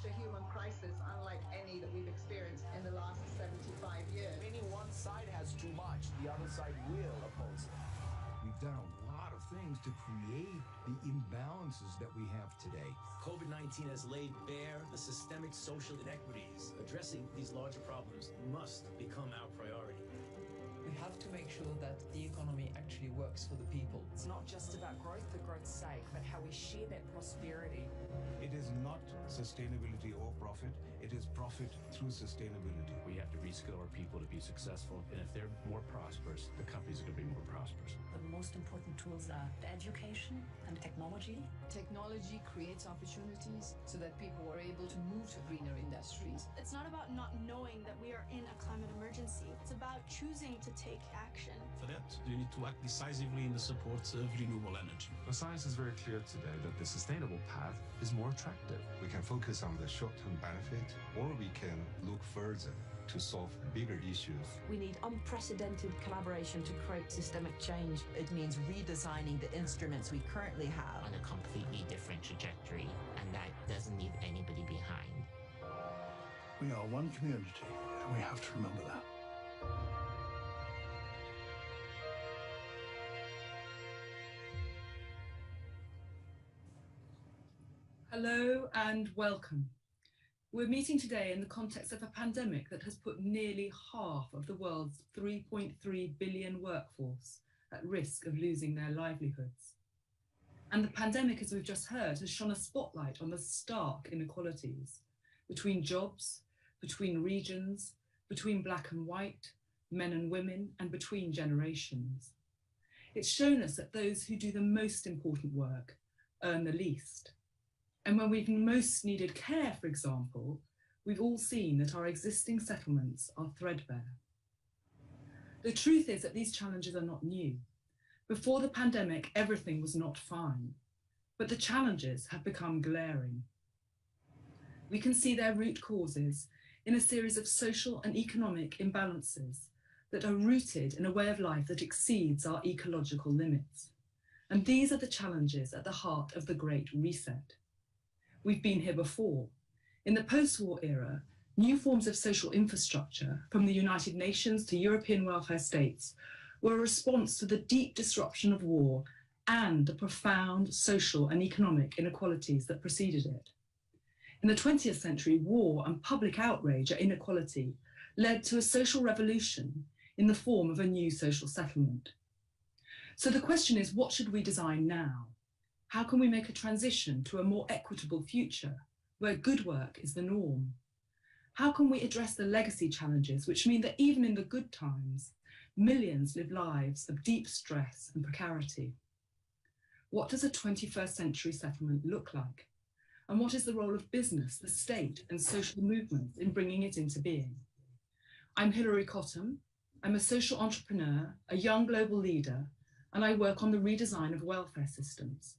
unleashed a human crisis unlike any that we've experienced in the last 75 years. Any one side has too much, the other side will oppose it. We've done a lot of things to create the imbalances that we have today. COVID-19 has laid bare the systemic social inequities. Addressing these larger problems must become our priority. We have to make sure that the economy actually works for the people. It's not just about growth for growth's sake, but how we share that prosperity. It is not sustainability or profit, it is profit through sustainability. We have to reskill our people to be successful, and if they're more prosperous, the companies are going to be more prosperous. The most important tools are education and technology. Technology creates opportunities so that people are able to move to greener industries. It's not about not knowing that we are in a climate emergency. It's about choosing to take action. For that, you need to act decisively in the support of renewable energy. The science is very clear today that the sustainable path is more attractive. We can focus on the short-term benefit, or we can look further to solve bigger issues. We need unprecedented collaboration to create systemic change. It means redesigning the instruments we currently have on a completely different trajectory, and that doesn't leave anybody behind. We are one community, and we have to remember that. Hello and welcome. We're meeting today in the context of a pandemic that has put nearly half of the world's 3.3 billion workforce at risk of losing their livelihoods. And the pandemic, as we've just heard, has shone a spotlight on the stark inequalities between jobs, between regions, between black and white, men and women, and between generations. It's shown us that those who do the most important work earn the least. And when we've most needed care, for example, we've all seen that our existing settlements are threadbare. The truth is that these challenges are not new. Before the pandemic, everything was not fine, but the challenges have become glaring. We can see their root causes in a series of social and economic imbalances that are rooted in a way of life that exceeds our ecological limits. And these are the challenges at the heart of the Great Reset. We've been here before. In the post-war era, new forms of social infrastructure, from the United Nations to European welfare states, were a response to the deep disruption of war and the profound social and economic inequalities that preceded it. In the 20th century, war and public outrage at inequality led to a social revolution in the form of a new social settlement. So the question is, what should we design now? How can we make a transition to a more equitable future where good work is the norm? How can we address the legacy challenges, which mean that even in the good times, millions live lives of deep stress and precarity? What does a 21st century settlement look like? And what is the role of business, the state, and social movements in bringing it into being? I'm Hilary Cottam. I'm a social entrepreneur, a young global leader, and I work on the redesign of welfare systems.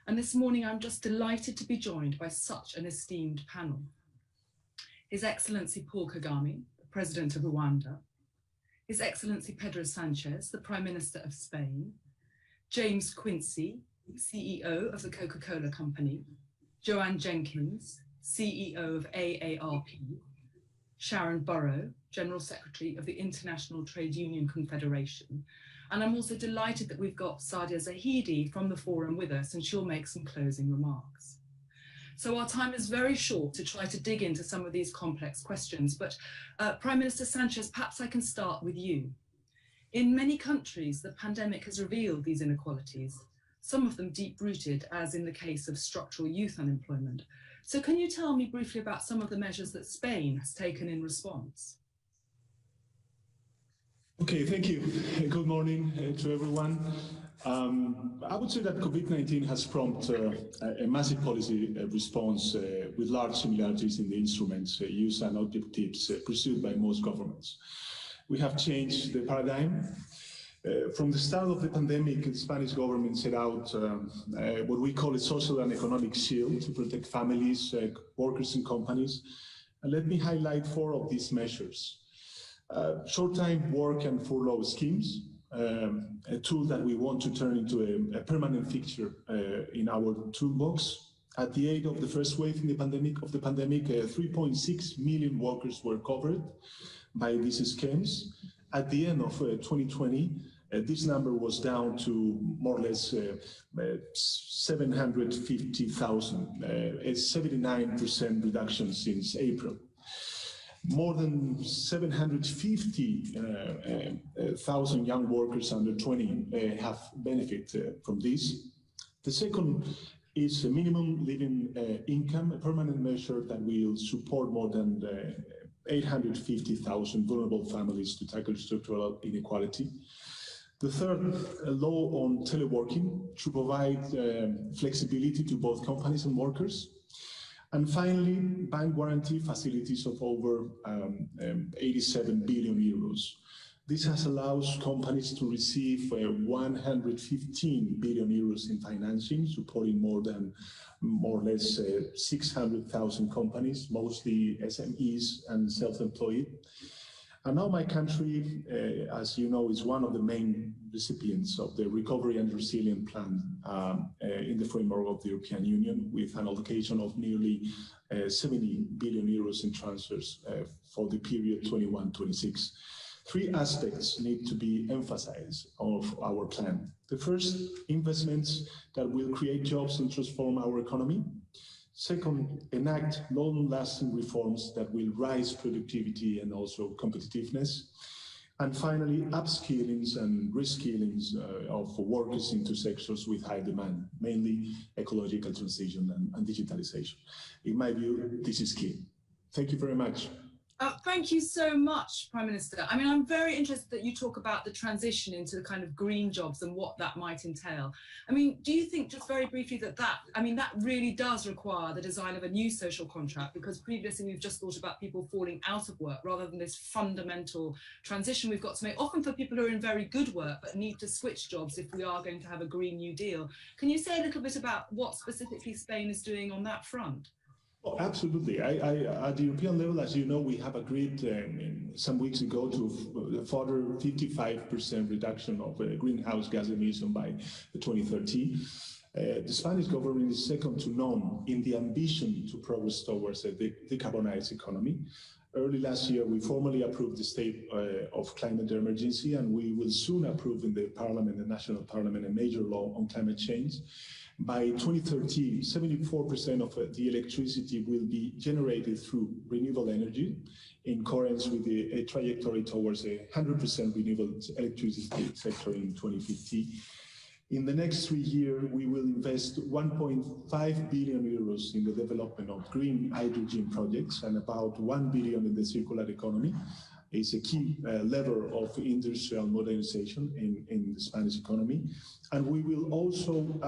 And this morning, I'm just delighted to be joined by such an esteemed panel. His Excellency Paul Kagame, the President of Rwanda, His Excellency Pedro Sánchez, the Prime Minister of Spain, James Quincy, CEO of the Coca-Cola Company, Joanne Jenkins, CEO of AARP, Sharon Burrow, General Secretary of the International Trade Union Confederation. And I'm also delighted that we've got Sadia Zahidi from the forum with us, and she'll make some closing remarks. So our time is very short to try to dig into some of these complex questions, but Prime Minister Sanchez, perhaps I can start with you. In many countries, the pandemic has revealed these inequalities, some of them deep-rooted, as in the case of structural youth unemployment. So can you tell me briefly about some of the measures that Spain has taken in response? Okay, thank you. Good morning to everyone. I would say that COVID-19 has prompted a massive policy response with large similarities in the instruments used and objectives pursued by most governments. We have changed the paradigm. From the start of the pandemic, the Spanish government set out what we call a social and economic shield to protect families, workers and companies. And let me highlight 4 of these measures. Short-time work and furlough schemes, a tool that we want to turn into a permanent fixture in our toolbox At the end of the first wave in the pandemic, 3.6 million workers were covered by these schemes. At the end of 2020, this number was down to more or less 750,000, a 79% reduction since April. More than 750,000 young workers under 20 have benefited from this. The second is a minimum living income, a permanent measure that will support more than 850,000 vulnerable families to tackle structural inequality. The third, a law on teleworking to provide flexibility to both companies and workers. And finally, bank guarantee facilities of over 87 billion euros. This has allowed companies to receive 115 billion euros in financing, supporting more or less 600,000 companies, mostly SMEs and self-employed. And now my country, as you know, is one of the main recipients of the Recovery and Resilience Plan in the framework of the European Union, with an allocation of nearly 70 billion euros in transfers for the period 21-26. Three aspects need to be emphasized of our plan. The first, investments that will create jobs and transform our economy. Second, enact long-lasting reforms that will raise productivity and also competitiveness. And finally, upskillings and reskillings of workers into sectors with high demand, mainly ecological transition and digitalization. In my view, this is key. Thank you very much. Thank you so much, Prime Minister. I mean, I'm very interested that you talk about the transition into the kind of green jobs and what that might entail. I mean, do you think, just very briefly, that really does require the design of a new social contract? Because previously we've just thought about people falling out of work rather than this fundamental transition we've got to make, often for people who are in very good work but need to switch jobs if we are going to have a Green New Deal. Can you say a little bit about what specifically Spain is doing on that front? Oh, absolutely. At the European level, as you know, we have agreed some weeks ago to a further 55% reduction of greenhouse gas emission by 2030. The Spanish government is second to none in the ambition to progress towards a decarbonized economy. Early last year, we formally approved the state of climate emergency, and we will soon approve in the Parliament, the National Parliament, a major law on climate change. By 2030, 74% of the electricity will be generated through renewable energy, in accordance with a trajectory towards a 100% renewable electricity sector in 2050. In the next 3 years, we will invest 1.5 billion euros in the development of green hydrogen projects and about 1 billion in the circular economy. It's a key lever of industrial modernization in the Spanish economy. And we will also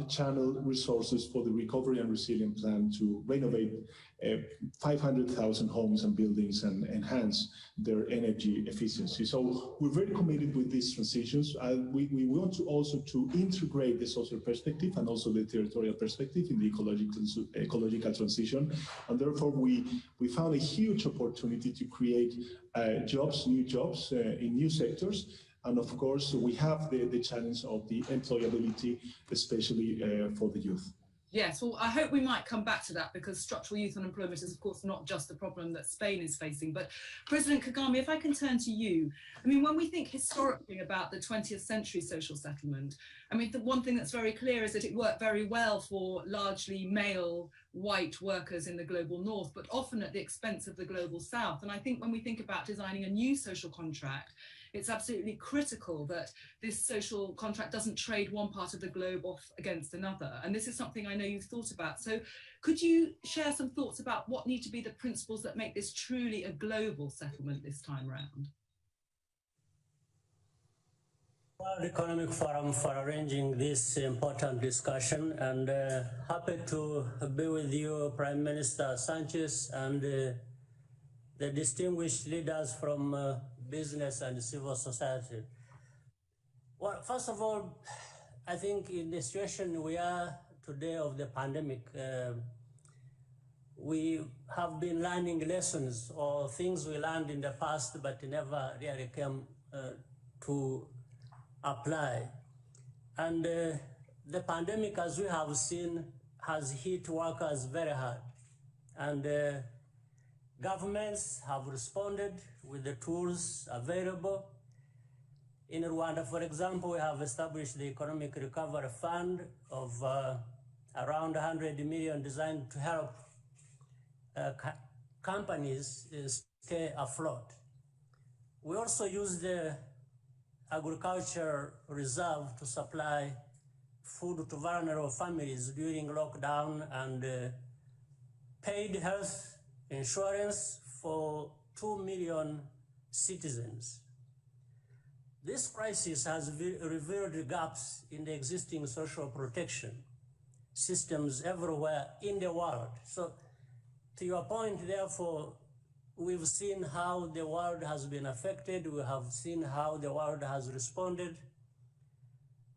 channel resources for the Recovery and Resilience Plan to renovate 500,000 homes and buildings and enhance their energy efficiency. So we're very committed with these transitions. We want to also to integrate the social perspective and also the territorial perspective in the ecological transition. And therefore, we found a huge opportunity to create jobs, new jobs in new sectors. And of course, we have the challenge of the employability, especially for the youth. Yes, well, I hope we might come back to that, because structural youth unemployment is, of course, not just the problem that Spain is facing. But President Kagame, if I can turn to you, I mean, when we think historically about the 20th century social settlement, I mean, the one thing that's very clear is that it worked very well for largely male white workers in the global north, but often at the expense of the global south. And I think when we think about designing a new social contract, it's absolutely critical that this social contract doesn't trade one part of the globe off against another. And this is something I know you've thought about. So could you share some thoughts about what need to be the principles that make this truly a global settlement this time round? World Economic Forum for arranging this important discussion, and happy to be with you, Prime Minister Sanchez, and the distinguished leaders from business and civil society. Well, first of all, I think in the situation we are today of the pandemic, we have been learning lessons or things we learned in the past but never really came to apply. And the pandemic, as we have seen, has hit workers very hard. And governments have responded with the tools available. In Rwanda, for example, we have established the Economic Recovery Fund of around 100 million designed to help companies stay afloat. We also use the agriculture reserve to supply food to vulnerable families during lockdown and paid health insurance for 2 million citizens. This crisis has revealed gaps in the existing social protection systems everywhere in the world. So to your point, therefore, we've seen how the world has been affected. We have seen how the world has responded.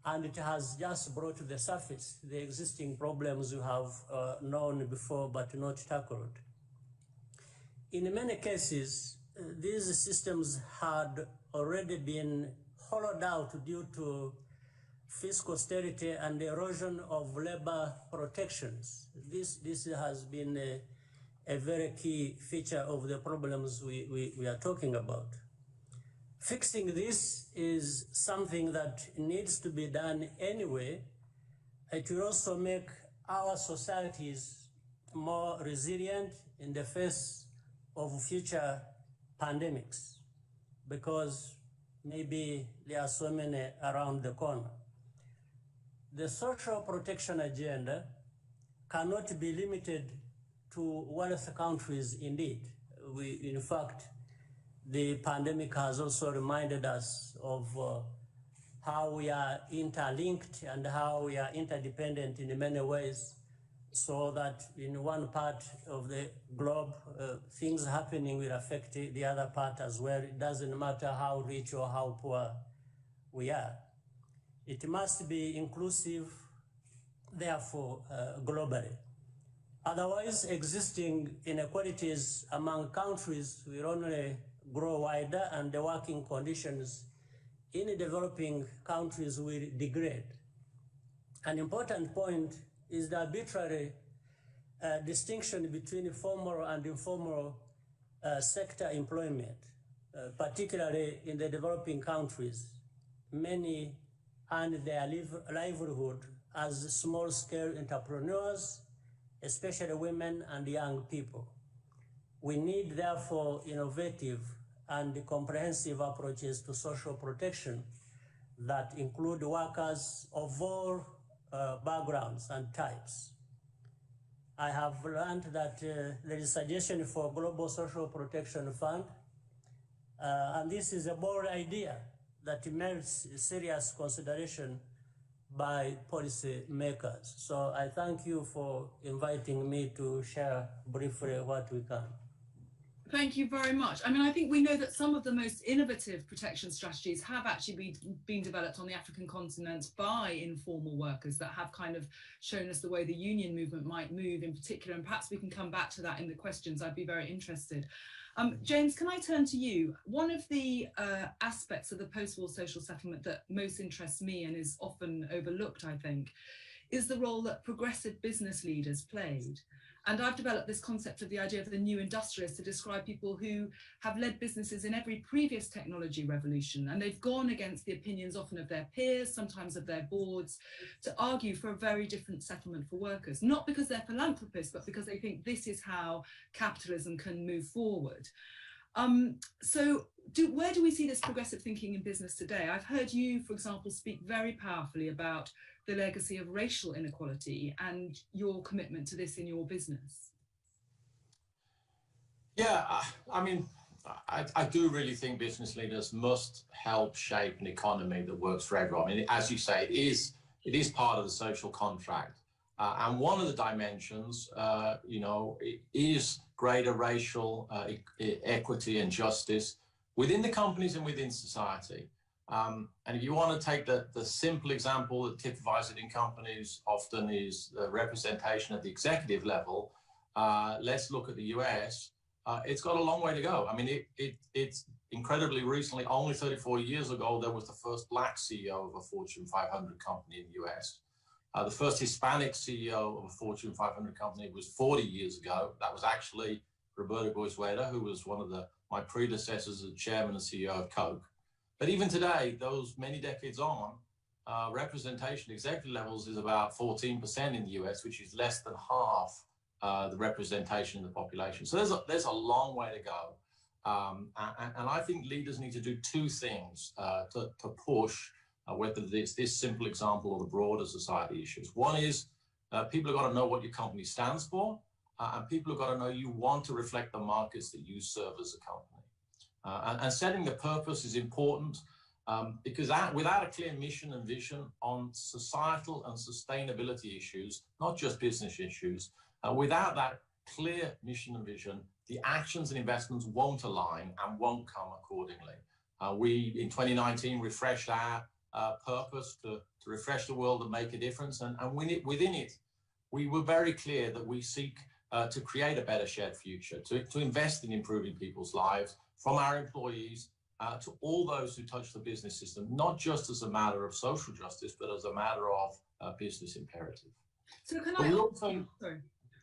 And it has just brought to the surface the existing problems you have known before but not tackled. In many cases, these systems had already been hollowed out due to fiscal austerity and the erosion of labor protections. This has been a very key feature of the problems we are talking about. Fixing this is something that needs to be done anyway. It will also make our societies more resilient in the face of future pandemics, because maybe there are so many around the corner. The social protection agenda cannot be limited to wealthy countries indeed. In fact, the pandemic has also reminded us of how we are interlinked and how we are interdependent in many ways, so that in one part of the globe, things happening will affect the other part as well. It doesn't matter how rich or how poor we are. It must be inclusive, therefore, globally. Otherwise, existing inequalities among countries will only grow wider, and the working conditions in developing countries will degrade. An important point is the arbitrary distinction between formal and informal sector employment, particularly in the developing countries. Many earn their livelihood as small-scale entrepreneurs, especially women and young people. We need, therefore, innovative and comprehensive approaches to social protection that include workers of all backgrounds and types. I have learned that there is a suggestion for a global social protection fund, and this is a bold idea that merits serious consideration by policy makers. So I thank you for inviting me to share briefly what we can. Thank you very much. I mean, I think we know that some of the most innovative protection strategies have actually been developed on the African continent by informal workers that have kind of shown us the way the union movement might move in particular, and perhaps we can come back to that in the questions. I'd be very interested. James, can I turn to you? One of the aspects of the post-war social settlement that most interests me and is often overlooked, I think, is the role that progressive business leaders played. And I've developed this concept of the idea of the new industrialists to describe people who have led businesses in every previous technology revolution, and they've gone against the opinions often of their peers, sometimes of their boards, to argue for a very different settlement for workers, not because they're philanthropists, but because they think this is how capitalism can move forward. So where do we see this progressive thinking in business today? I've heard you, for example, speak very powerfully about the legacy of racial inequality and your commitment to this in your business. Yeah, I mean, I do really think business leaders must help shape an economy that works for everyone. I mean, as you say, it is part of the social contract. And one of the dimensions, you know, is greater racial equity and justice within the companies and within society. And if you want to take the simple example that typifies it in companies often is the representation at the executive level, let's look at the US. It's got a long way to go. I mean, it's incredibly recently, only 34 years ago, there was the first black CEO of a Fortune 500 company in the US. The first Hispanic CEO of a Fortune 500 company was 40 years ago. That was actually Roberto Goizueta, who was one of my predecessors as chairman and CEO of Coke. But even today, those many decades on, representation executive levels is about 14% in the US, which is less than half the representation in the population. So there's a long way to go. And I think leaders need to do two things to push, whether it's this simple example or the broader society issues. One is people have got to know what your company stands for, and people have got to know you want to reflect the markets that you serve as a company. And setting the purpose is important because without a clear mission and vision on societal and sustainability issues, not just business issues, without that clear mission and vision, the actions and investments won't align and won't come accordingly. We, in 2019, refreshed our purpose to refresh the world and make a difference. And within it, we were very clear that we seek to create a better shared future, to invest in improving people's lives, from our employees to all those who touch the business system, not just as a matter of social justice, but as a matter of business imperative. So can I...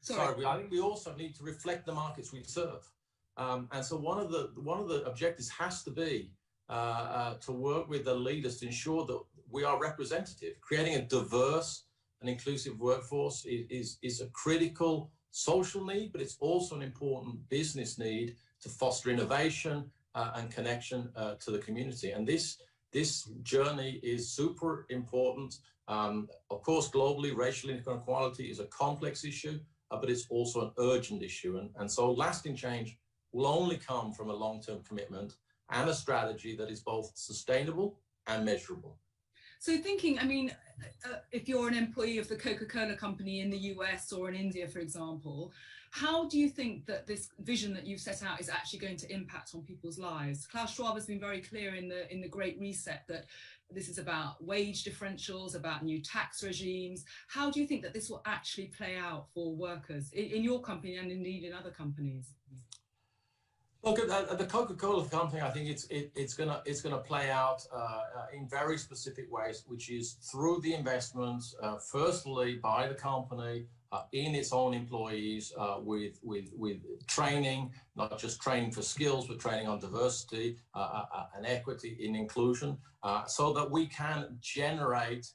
Sorry. I think we also need to reflect the markets we serve. And so one of the objectives has to be to work with the leaders to ensure that we are representative. Creating a diverse and inclusive workforce is a critical social need, but it's also an important business need to foster innovation and connection to the community. And this journey is super important. Of course, globally, racial inequality is a complex issue, but it's also an urgent issue. And so lasting change will only come from a long-term commitment and a strategy that is both sustainable and measurable. So thinking, I mean, if you're an employee of the Coca-Cola company in the US or in India, for example, how do you think that this vision that you've set out is actually going to impact on people's lives? Klaus Schwab has been very clear in the Great Reset that this is about wage differentials, about new tax regimes. How do you think that this will actually play out for workers in your company and indeed in other companies? Look, at the Coca-Cola company, I think it's gonna play out in very specific ways, which is through the investments, firstly by the company in its own employees, with training, not just training for skills, but training on diversity and equity in inclusion, so that we can generate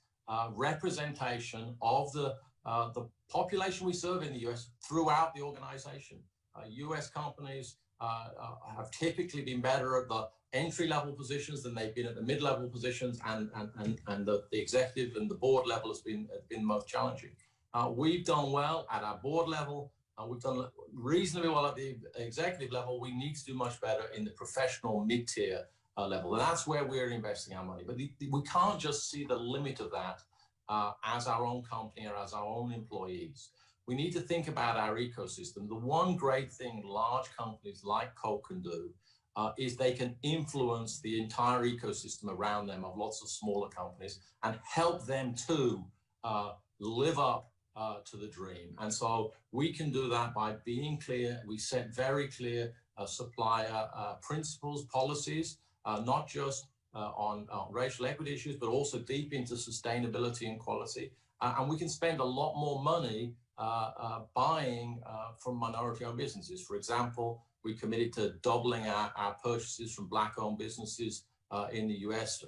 representation of the population we serve in the US throughout the organization. US companies have typically been better at the entry-level positions than they've been at the mid-level positions, and the executive and the board level has been most challenging. We've done well at our board level. We've done reasonably well at the executive level. We need to do much better in the professional mid-tier level. And that's where we're investing our money. But we can't just see the limit of that as our own company or as our own employees. We need to think about our ecosystem. The one great thing large companies like Coke can do is they can influence the entire ecosystem around them of lots of smaller companies and help them to live up to the dream. And so we can do that by being clear. We set very clear supplier principles, policies, not just on racial equity issues, but also deep into sustainability and quality. And we can spend a lot more money buying from minority-owned businesses. For example, we committed to doubling our purchases from Black-owned businesses in the US,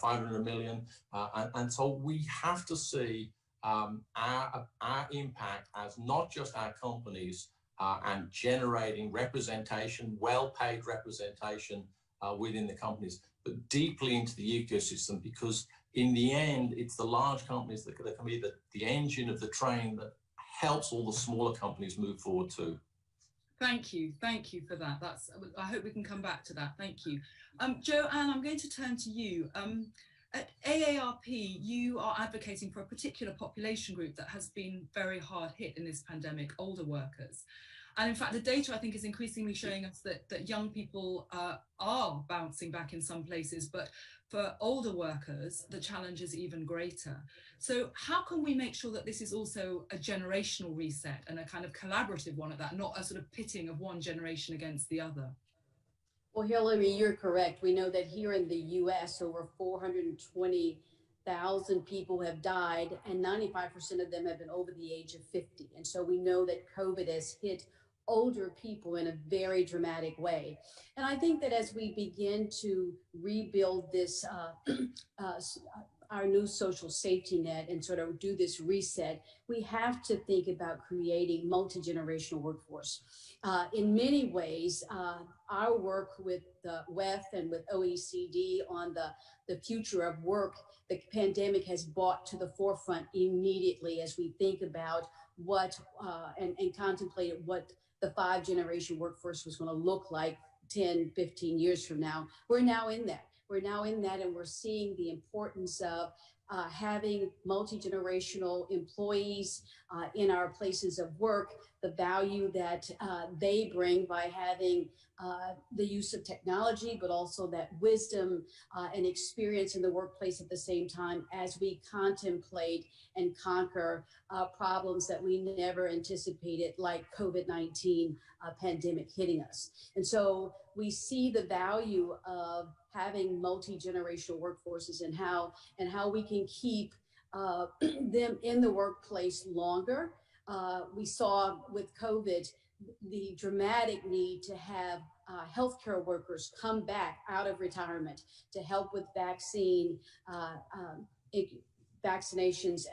500 million. And so we have to see our impact as not just our companies and generating representation, well-paid representation within the companies, but deeply into the ecosystem, because in the end, it's the large companies that can be the engine of the train that helps all the smaller companies move forward too. Thank you for that. I hope we can come back to that. Thank you. Joanne, I'm going to turn to you. At AARP, you are advocating for a particular population group that has been very hard hit in this pandemic, older workers. And in fact, the data, I think, is increasingly showing us that young people are bouncing back in some places, but for older workers, the challenge is even greater. So how can we make sure that this is also a generational reset and a kind of collaborative one at that, not a sort of pitting of one generation against the other? Well, Hillary, you're correct. We know that here in the US, over 420 100,000 people have died, and 95% of them have been over the age of 50. And so we know that COVID has hit older people in a very dramatic way. And I think that as we begin to rebuild this, our new social safety net and sort of do this reset, we have to think about creating multi-generational workforce. In many ways, our work with the WEF and with OECD on the future of work, the pandemic has brought to the forefront immediately as we think about what and contemplated what the 5-generation workforce was going to look like 10, 15 years from now. We're now in that. We're now in that, and we're seeing the importance of having multi-generational employees in our places of work, the value that they bring by having the use of technology, but also that wisdom and experience in the workplace at the same time as we contemplate and conquer problems that we never anticipated, like COVID-19 pandemic hitting us. And so we see the value of having multi-generational workforces and how we can keep them in the workplace longer. We saw with COVID the dramatic need to have healthcare workers come back out of retirement to help with vaccinations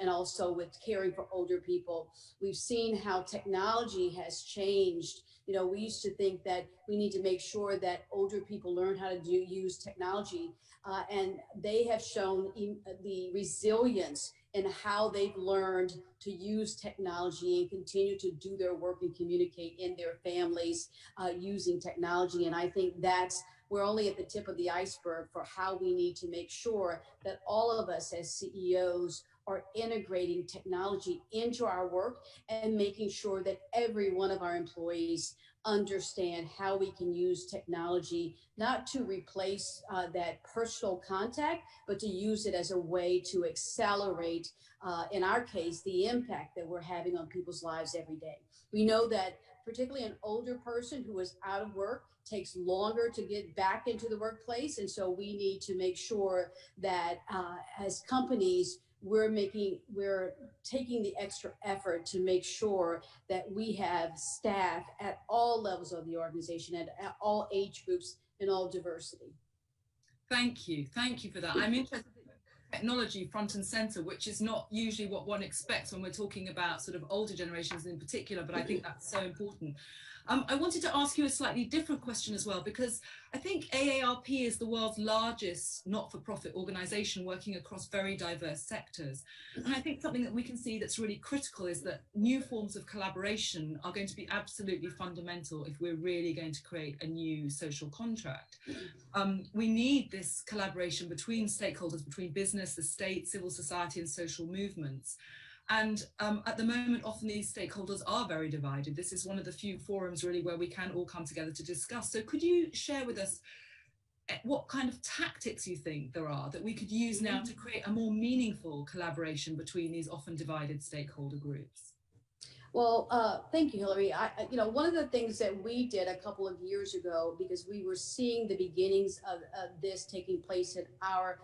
and also with caring for older people. We've seen how technology has changed. You know, we used to think that we need to make sure that older people learn how to use technology, and they have shown the resilience in how they've learned to use technology and continue to do their work and communicate in their families using technology. And I think we're only at the tip of the iceberg for how we need to make sure that all of us as CEOs are integrating technology into our work and making sure that every one of our employees understand how we can use technology, not to replace that personal contact, but to use it as a way to accelerate, in our case, the impact that we're having on people's lives every day. We know that particularly an older person who is out of work takes longer to get back into the workplace. And so we need to make sure that as companies, we're taking the extra effort to make sure that we have staff at all levels of the organization and at all age groups and all diversity. Thank you for that. I'm interested in technology front and center, which is not usually what one expects when we're talking about sort of older generations in particular, but I think that's so important. I wanted to ask you a slightly different question as well, because I think AARP is the world's largest not-for-profit organization working across very diverse sectors. And I think something that we can see that's really critical is that new forms of collaboration are going to be absolutely fundamental if we're really going to create a new social contract. We need this collaboration between stakeholders, between business, the state, civil society, and social movements. And at the moment, often these stakeholders are very divided. This is one of the few forums really where we can all come together to discuss. So could you share with us what kind of tactics you think there are that we could use now to create a more meaningful collaboration between these often divided stakeholder groups? Well, thank you, Hillary. One of the things that we did a couple of years ago, because we were seeing the beginnings of this taking place in our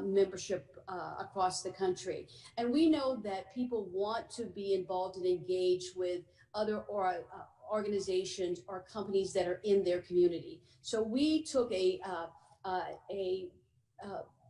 membership across the country. And we know that people want to be involved and engaged with other organizations or companies that are in their community. So we took a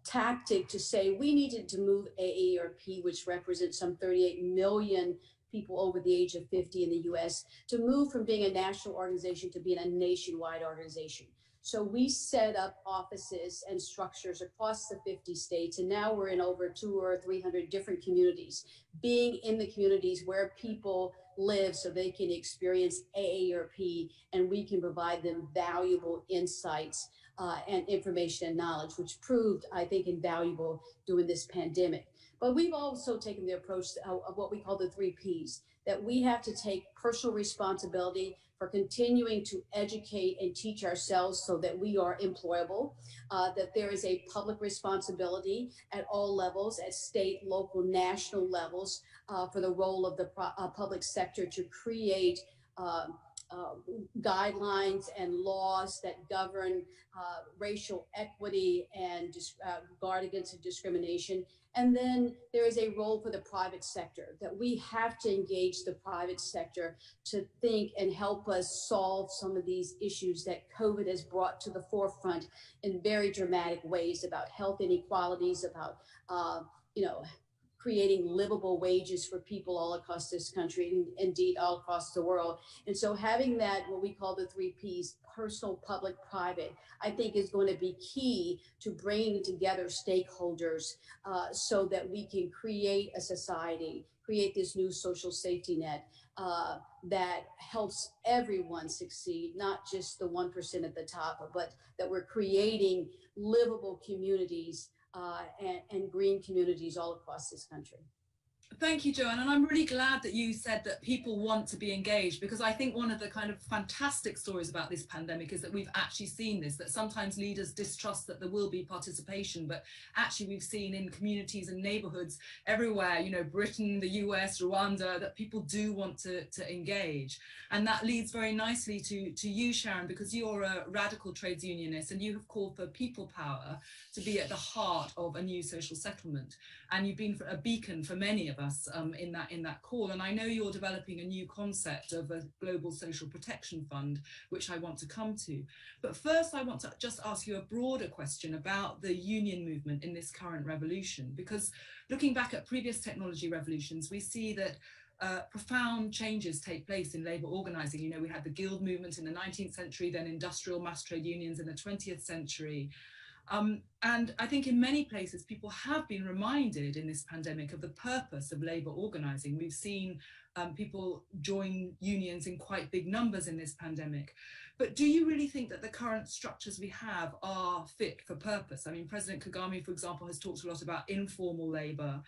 tactic to say we needed to move AARP, which represents some 38 million people over the age of 50 in the US, to move from being a national organization to being a nationwide organization. So we set up offices and structures across the 50 states, and now we're in over 200 or 300 different communities, being in the communities where people live so they can experience AARP, and we can provide them valuable insights and information and knowledge, which proved, I think, invaluable during this pandemic. But we've also taken the approach of what we call the 3 Ps, that we have to take personal responsibility for continuing to educate and teach ourselves so that we are employable, that there is a public responsibility at all levels, at state, local, national levels, for the role of the public sector to create guidelines and laws that govern racial equity and guard against discrimination. And then there is a role for the private sector, that we have to engage the private sector to think and help us solve some of these issues that COVID has brought to the forefront in very dramatic ways, about health inequalities, about, creating livable wages for people all across this country and indeed all across the world. And so having that, what we call the 3 Ps, personal, public, private, I think is going to be key to bringing together stakeholders so that we can create a society, create this new social safety net that helps everyone succeed, not just the 1% at the top, but that we're creating livable communities and green communities all across this country. Thank you, Joanne. And I'm really glad that you said that people want to be engaged, because I think one of the kind of fantastic stories about this pandemic is that we've actually seen this, that sometimes leaders distrust that there will be participation, but actually we've seen in communities and neighborhoods everywhere, Britain, the US, Rwanda, that people do want to engage. And that leads very nicely to you, Sharon, because you're a radical trades unionist and you have called for people power to be at the heart of a new social settlement. And you've been a beacon for many of us in that call. And I know you're developing a new concept of a global social protection fund, which I want to come to. But first, I want to just ask you a broader question about the union movement in this current revolution, because looking back at previous technology revolutions, we see that profound changes take place in labour organising. We had the guild movement in the 19th century, then industrial mass trade unions in the 20th century. And I think in many places, people have been reminded in this pandemic of the purpose of labour organising. We've seen people join unions in quite big numbers in this pandemic. But do you really think that the current structures we have are fit for purpose? I mean, President Kagame, for example, has talked a lot about informal labour.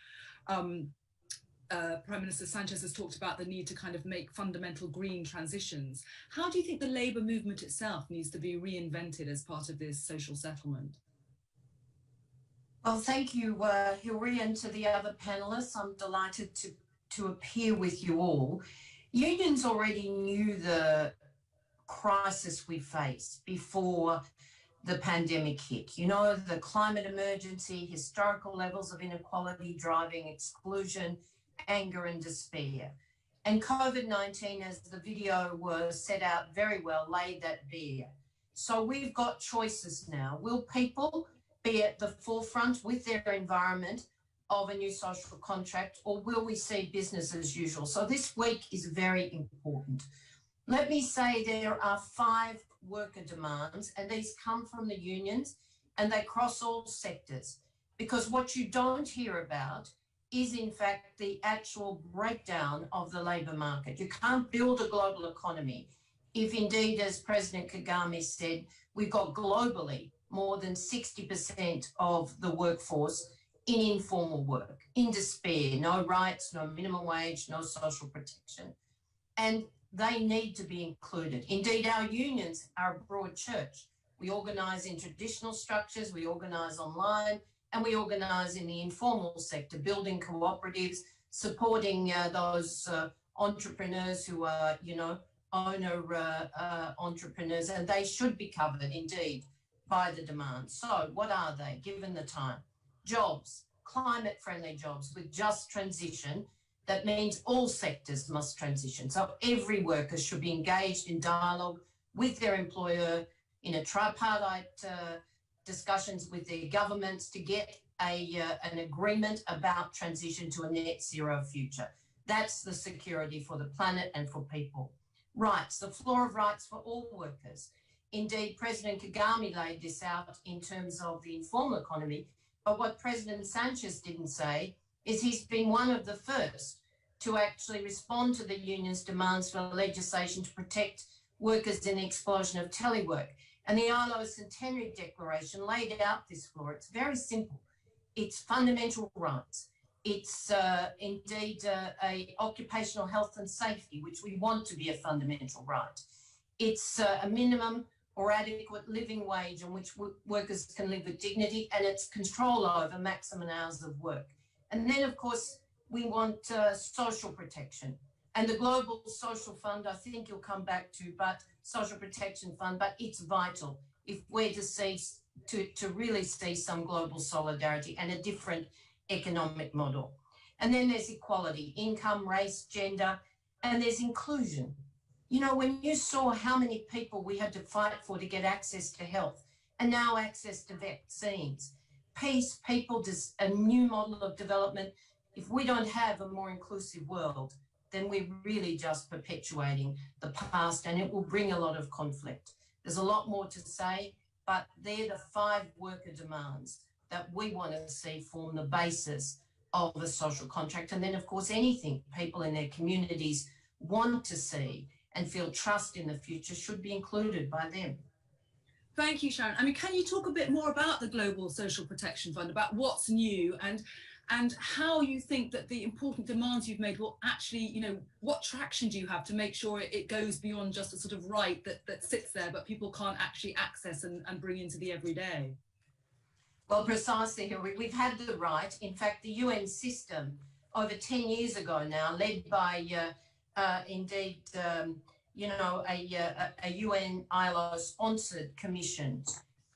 Prime Minister Sanchez has talked about the need to kind of make fundamental green transitions. How do you think the labour movement itself needs to be reinvented as part of this social settlement? Well, thank you, Hilary, and to the other panellists. I'm delighted to appear with you all. Unions already knew the crisis we faced before the pandemic hit. The climate emergency, historical levels of inequality driving exclusion, anger and despair. And COVID-19, as the video was set out very well, laid that bare. So we've got choices now. Will people be at the forefront with their environment of a new social contract, or will we see business as usual? So this week is very important. Let me say there are 5 worker demands, and these come from the unions, and they cross all sectors, because what you don't hear about is in fact the actual breakdown of the labour market. You can't build a global economy if indeed, as President Kagame said, we've got globally more than 60% of the workforce in informal work, in despair, no rights, no minimum wage, no social protection. And they need to be included. Indeed, our unions are a broad church. We organise in traditional structures, we organise online, and we organise in the informal sector, building cooperatives, supporting those entrepreneurs who are, owner entrepreneurs, and they should be covered indeed by the demand. So what are they, given the time? Jobs, climate-friendly jobs with just transition. That means all sectors must transition. So every worker should be engaged in dialogue with their employer in a tripartite discussions with their governments to get an agreement about transition to a net zero future. That's the security for the planet and for people. Rights, the floor of rights for all workers. Indeed, President Kagame laid this out in terms of the informal economy, but what President Sanchez didn't say is he's been one of the first to actually respond to the union's demands for legislation to protect workers in the explosion of telework. And the ILO Centenary Declaration laid out this floor. It's very simple. It's fundamental rights. It's indeed a occupational health and safety, which we want to be a fundamental right. It's a minimum or adequate living wage on which workers can live with dignity, and it's control over maximum hours of work. And then, of course, we want social protection. And the Global Social Fund, I think you'll come back to, but Social Protection Fund, but it's vital if we're to really see some global solidarity and a different economic model. And then there's equality, income, race, gender, and there's inclusion. You know, when you saw how many people we had to fight for to get access to health and now access to vaccines, peace, people, a new model of development, if we don't have a more inclusive world, then we're really just perpetuating the past and it will bring a lot of conflict. There's a lot more to say, but they're the 5 worker demands that we want to see form the basis of a social contract. And then, of course, anything people in their communities want to see and feel trust in the future should be included by them. Thank you, Sharon. I mean, can you talk a bit more about the Global Social Protection Fund, about what's new and how you think that the important demands you've made will actually, you know, what traction do you have to make sure it goes beyond just a sort of right that sits there, but people can't actually access and bring into the everyday? Well, precisely, we've had the right. In fact, the UN system over 10 years ago now, led by you know, a UN ILO-sponsored commission,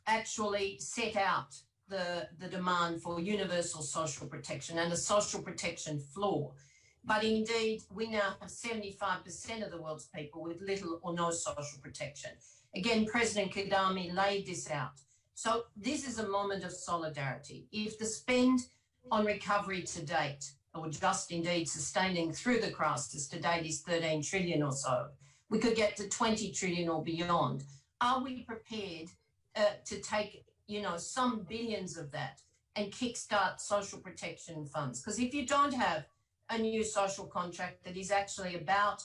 actually set out the demand for universal social protection and a social protection floor. But indeed, we now have 75% of the world's people with little or no social protection. Again, President Kagame laid this out. So this is a moment of solidarity. If the spend on recovery to date, or just indeed sustaining through the crisis to date, is 13 trillion or so, we could get to 20 trillion or beyond. Are we prepared to take, you know, some billions of that and kickstart social protection funds? Because if you don't have a new social contract that is actually about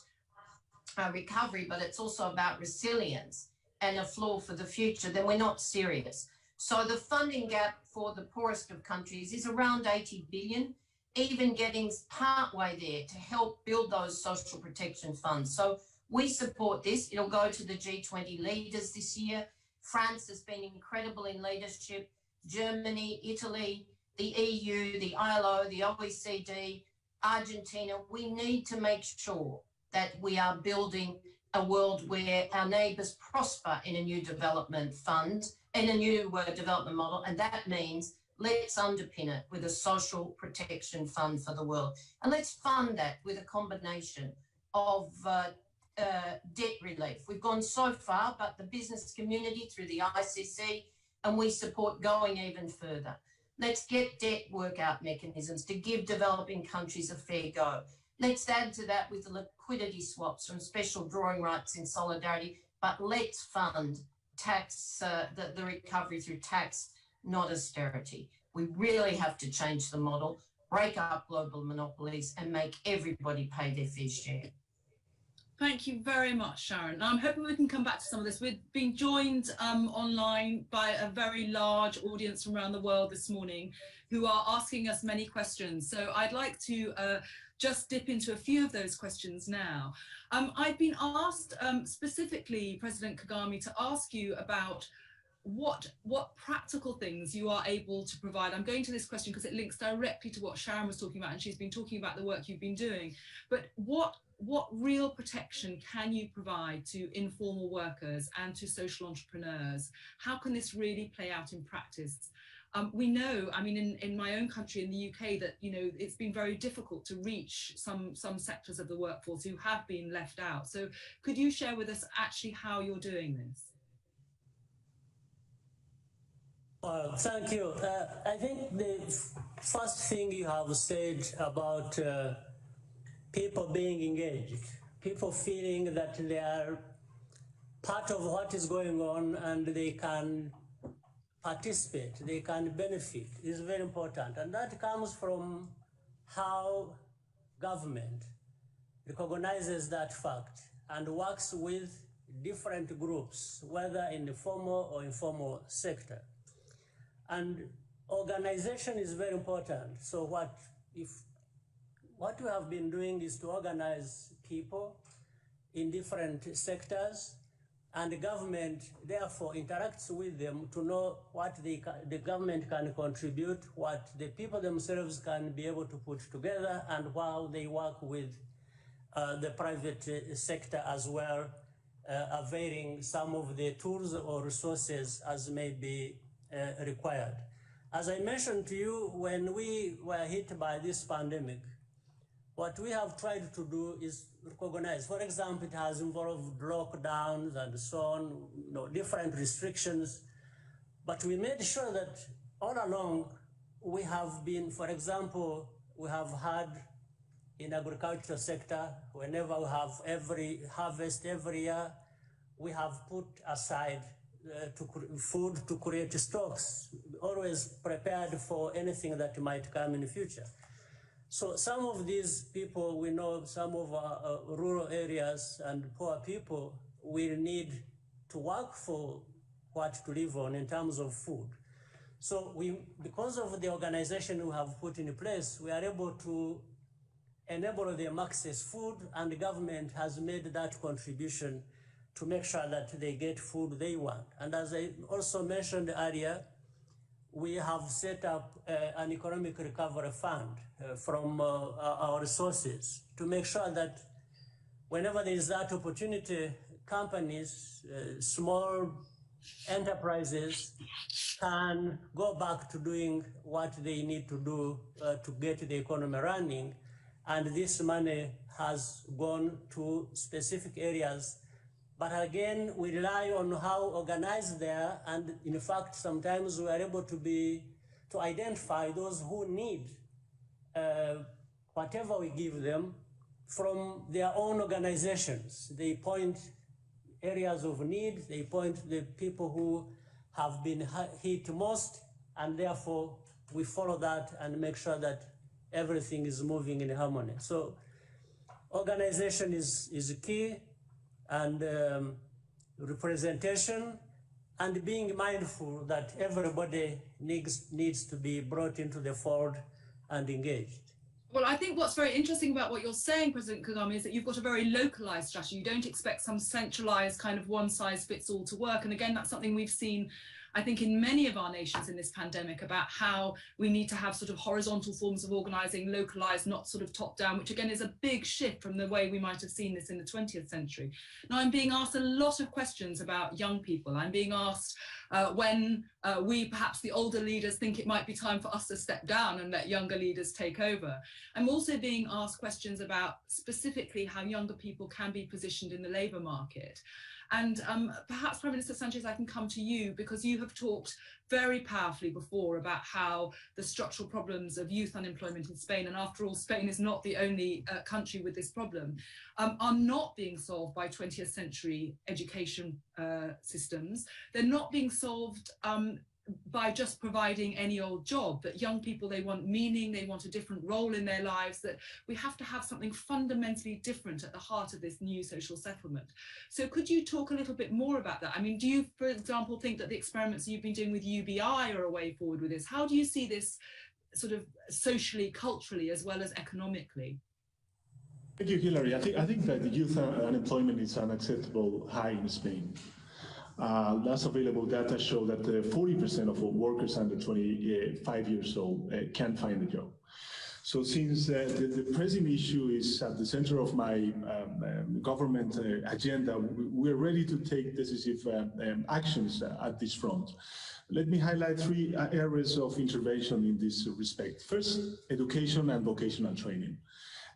recovery, but it's also about resilience and a floor for the future, then we're not serious. So the funding gap for the poorest of countries is around 80 billion, even getting partway there to help build those social protection funds. So we support this. It'll go to the G20 leaders this year. France has been incredible in leadership. Germany, Italy, the EU, the ILO, the OECD, Argentina. We need to make sure that we are building a world where our neighbours prosper in a new development fund, in a new development model, and that means let's underpin it with a social protection fund for the world. And let's fund that with a combination of debt relief. We've gone so far, but the business community through the ICC, and we support going even further. Let's get debt workout mechanisms to give developing countries a fair go. Let's add to that with the liquidity swaps from special drawing rights in solidarity, but let's fund tax, the recovery through tax, not austerity. We really have to change the model, break up global monopolies and make everybody pay their fair share. Thank you very much, Sharon. I'm hoping we can come back to some of this. We're being joined online by a very large audience from around the world this morning who are asking us many questions. So I'd like to just dip into a few of those questions now. I've been asked specifically, President Kagame, to ask you about what practical things you are able to provide. I'm going to this question because it links directly to what Sharon was talking about, and she's been talking about the work you've been doing. But what real protection can you provide to informal workers and to social entrepreneurs? How can this really play out in practice? We know, I mean, in my own country, in the UK, that, you know, it's been very difficult to reach some sectors of the workforce who have been left out. So could you share with us actually how you're doing this? Thank you. I think the first thing you have said about people being engaged, people feeling that they are part of what is going on and they can participate, they can benefit, is very important. And that comes from how government recognizes that fact and works with different groups, whether in the formal or informal sector. And organization is very important. So what we have been doing is to organize people in different sectors, and the government therefore interacts with them to know what the government can contribute, what the people themselves can be able to put together, and how they work with the private sector as well, availing some of the tools or resources as may be required. As I mentioned to you, when we were hit by this pandemic, what we have tried to do is recognize, for example, it has involved lockdowns and so on, different restrictions, but we made sure that all along we have been, for example, we have had in agricultural sector, whenever we have every harvest every year, we have put aside food to create stocks, always prepared for anything that might come in the future. So some of these people, we know some of our rural areas and poor people will need to work for what to live on in terms of food. So because of the organization we have put in place, we are able to enable them access food, and the government has made that contribution to make sure that they get food they want. And as I also mentioned earlier, we have set up an economic recovery fund from our resources to make sure that whenever there is that opportunity, companies, small enterprises can go back to doing what they need to do to get the economy running. And this money has gone to specific areas. But again, we rely on how organized they are, and in fact, sometimes we are able to identify those who need whatever we give them from their own organizations. They point areas of need, they point the people who have been hit most, and therefore we follow that and make sure that everything is moving in harmony. So organization is key, and representation, and being mindful that everybody needs to be brought into the fold and engaged. Well, I think what's very interesting about what you're saying, President Kagame, is that you've got a very localized strategy. You don't expect some centralized kind of one size fits all to work. And again, that's something we've seen, I think, in many of our nations in this pandemic, about how we need to have sort of horizontal forms of organizing, localized, not sort of top down, which again is a big shift from the way we might have seen this in the 20th century. Now, I'm being asked a lot of questions about young people. I'm being asked when we, perhaps the older leaders, think it might be time for us to step down and let younger leaders take over. I'm also being asked questions about specifically how younger people can be positioned in the labour market. And perhaps, Prime Minister Sanchez, I can come to you, because you have talked very powerfully before about how the structural problems of youth unemployment in Spain, and after all, Spain is not the only country with this problem, are not being solved by 20th century education systems. They're not being solved by just providing any old job, that young people, they want meaning, they want a different role in their lives, that we have to have something fundamentally different at the heart of this new social settlement. So could you talk a little bit more about that? I mean, do you, for example, think that the experiments you've been doing with UBI are a way forward with this? How do you see this sort of socially, culturally, as well as economically? Thank you, Hilary. I think that the youth unemployment is unacceptable high in Spain. Last available data show that 40% of all workers under 25 years old can't find a job. So since the present issue is at the center of my government agenda, we're ready to take decisive actions at this front. Let me highlight three areas of intervention in this respect. First, education and vocational training.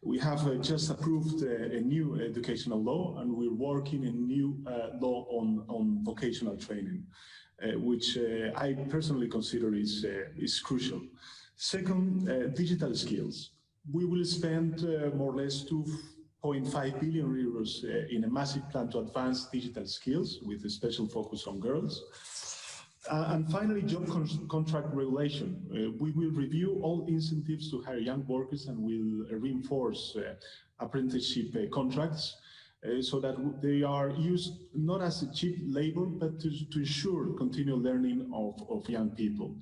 We have just approved a new educational law, and we're working a new law on vocational training, which I personally consider is crucial. Second, digital skills. We will spend more or less 2.5 billion euros in a massive plan to advance digital skills with a special focus on girls. And finally, job contract regulation. We will review all incentives to hire young workers, and will reinforce apprenticeship contracts so that they are used not as a cheap labor, but to ensure continual learning of young people.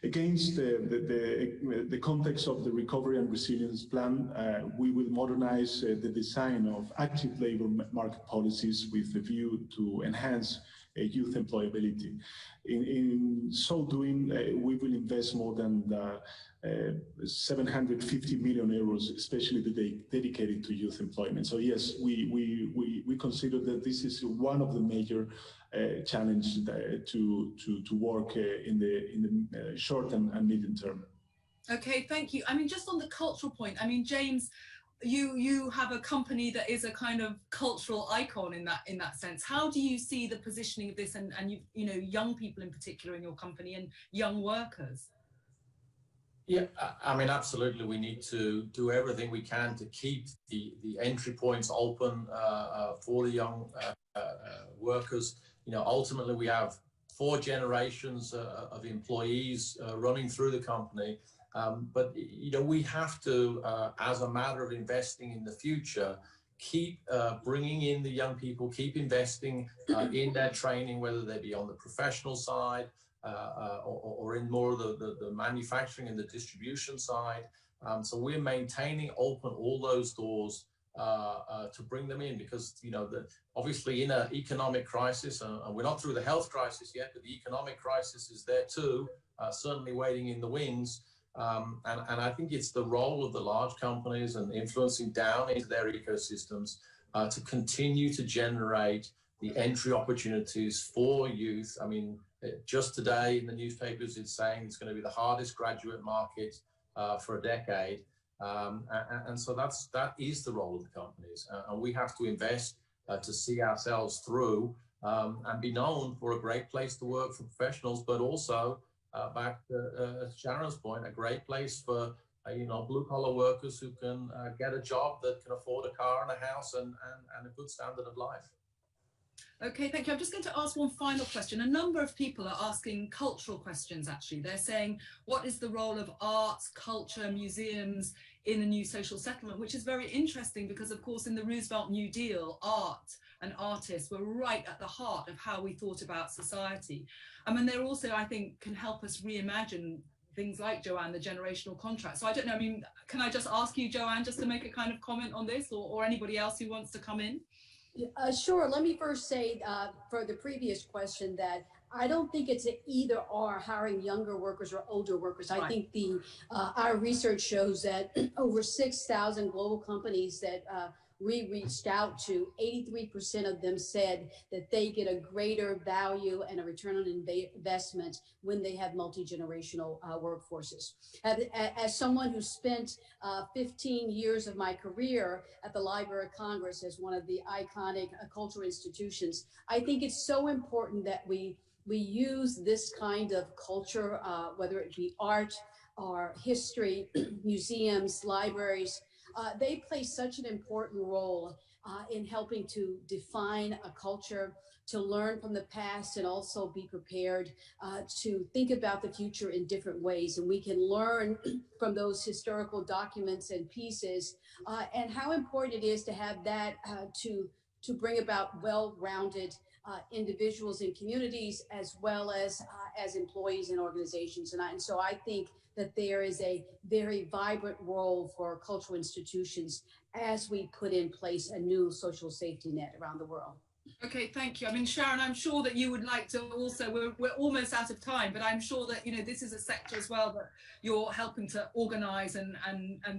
Against the context of the Recovery and Resilience Plan, we will modernize the design of active labor market policies with a view to enhance youth employability. In so doing, we will invest more than 750 million euros, especially dedicated to youth employment. So yes, we consider that this is one of the major challenges to work in the short and medium term. Okay, thank you. I mean, just on the cultural point, I mean, James, you have a company that is a kind of cultural icon in that sense. How do you see the positioning of this and you know, young people in particular in your company and young workers? Yeah, I mean, absolutely. We need to do everything we can to keep the entry points open for the young workers. You know, ultimately, we have 4 generations of employees running through the company. But, you know, we have to, as a matter of investing in the future, keep bringing in the young people, keep investing in their training, whether they be on the professional side, or in more of the manufacturing and the distribution side. So we're maintaining open all those doors to bring them in, because, you know, obviously in an economic crisis, and we're not through the health crisis yet, but the economic crisis is there too, certainly waiting in the wings. And I think it's the role of the large companies and influencing down into their ecosystems to continue to generate the entry opportunities for youth. I mean, just today in the newspapers, it's saying it's going to be the hardest graduate market for a decade. And so that is the role of the companies. And we have to invest to see ourselves through and be known for a great place to work for professionals, but also back to Sharon's point, a great place for you know, blue-collar workers who can get a job that can afford a car and a house and a good standard of life. Okay, thank you. I'm just going to ask one final question. A number of people are asking cultural questions, actually. They're saying, what is the role of arts, culture, museums in a new social settlement, which is very interesting because, of course, in the Roosevelt New Deal, art and artists were right at the heart of how we thought about society. I mean, they're also, I think, can help us reimagine things like, Joanne, the generational contract. So I don't know, I mean, can I just ask you, Joanne, just to make a kind of comment on this, or anybody else who wants to come in? Sure. Let me first say for the previous question that I don't think it's an either or, hiring younger workers or older workers. I think our research shows that over 6,000 global companies that we reached out to, 83% of them said that they get a greater value and a return on investment when they have multi-generational workforces. As someone who spent 15 years of my career at the Library of Congress as one of the iconic cultural institutions, I think it's so important that we use this kind of culture, whether it be art or history, museums, libraries. They play such an important role in helping to define a culture, to learn from the past, and also be prepared to think about the future in different ways. And we can learn from those historical documents and pieces, and how important it is to have that to bring about well-rounded individuals in communities, as well as employees in organizations. And so I think that there is a very vibrant role for cultural institutions as we put in place a new social safety net around the world. Okay, thank you. I mean, Sharon, I'm sure that you would like to also, we're almost out of time, but I'm sure that, you know, this is a sector as well that you're helping to organise and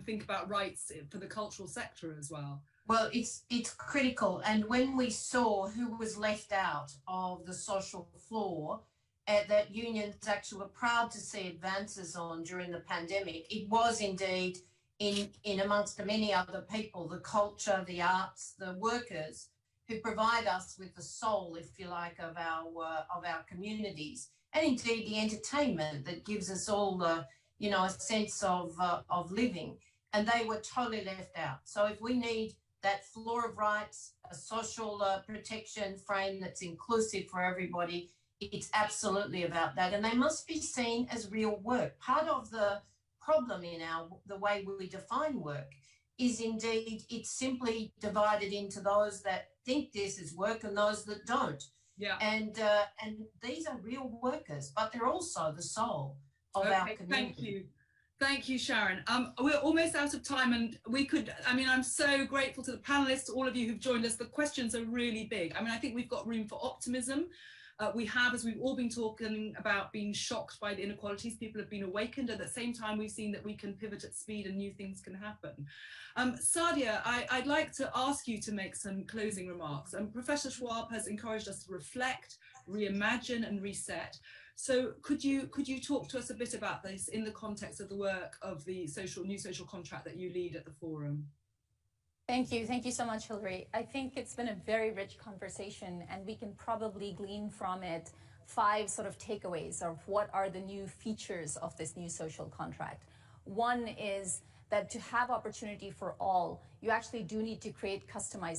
think about rights for the cultural sector as well. Well, it's critical. And when we saw who was left out of the social floor, that unions actually were proud to see advances on during the pandemic, it was indeed in amongst the many other people, the culture, the arts, the workers, who provide us with the soul, if you like, of our communities, and indeed the entertainment that gives us all the, you know, a sense of living. And they were totally left out. So if we need that floor of rights, a social protection frame that's inclusive for everybody, it's absolutely about that. And they must be seen as real work. Part of the problem in the way we define work is indeed it's simply divided into those that think this is work and those that don't. Yeah. And these are real workers, but they're also the soul of our community. Thank you. Thank you, Sharon. We're almost out of time, and I'm so grateful to the panelists, all of you who've joined us. The questions are really big. I mean, I think we've got room for optimism, We have, as we've all been talking about, been shocked by the inequalities. People have been awakened. At the same time, we've seen that we can pivot at speed and new things can happen. Sadia, I'd like to ask you to make some closing remarks. Professor Schwab has encouraged us to reflect, reimagine and reset. So could you talk to us a bit about this in the context of the work of the new social contract that you lead at the forum? Thank you so much, Hilary. I think it's been a very rich conversation, and we can probably glean from it 5 sort of takeaways of what are the new features of this new social contract. One is that to have opportunity for all, you actually do need to create customized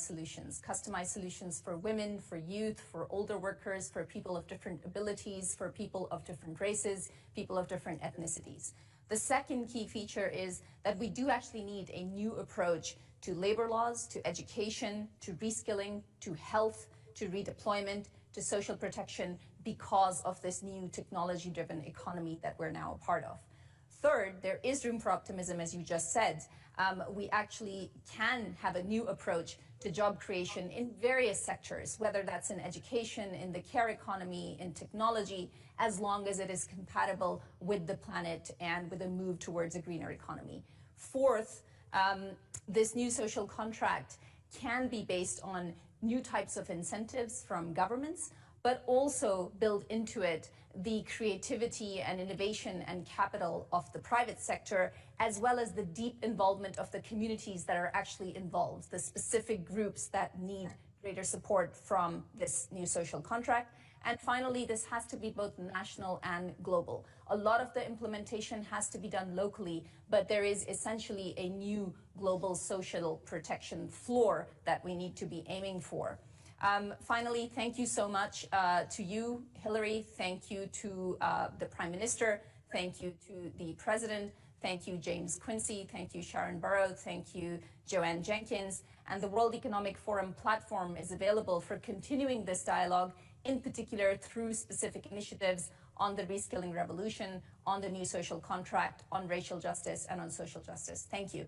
solutions for women, for youth, for older workers, for people of different abilities, for people of different races, people of different ethnicities. The second key feature is that we do actually need a new approach to labor laws, to education, to reskilling, to health, to redeployment, to social protection because of this new technology-driven economy that we're now a part of. Third, there is room for optimism, as you just said. We actually can have a new approach to job creation in various sectors, whether that's in education, in the care economy, in technology, as long as it is compatible with the planet and with a move towards a greener economy. Fourth, this new social contract can be based on new types of incentives from governments, but also build into it the creativity and innovation and capital of the private sector, as well as the deep involvement of the communities that are actually involved, the specific groups that need greater support from this new social contract. And finally, this has to be both national and global. A lot of the implementation has to be done locally, but there is essentially a new global social protection floor that we need to be aiming for. Finally, thank you so much to you, Hilary. Thank you to the Prime Minister. Thank you to the President. Thank you, James Quincy. Thank you, Sharon Burrow. Thank you, Joanne Jenkins. And the World Economic Forum platform is available for continuing this dialogue, in particular through specific initiatives on the reskilling revolution, on the new social contract, on racial justice, and on social justice. Thank you.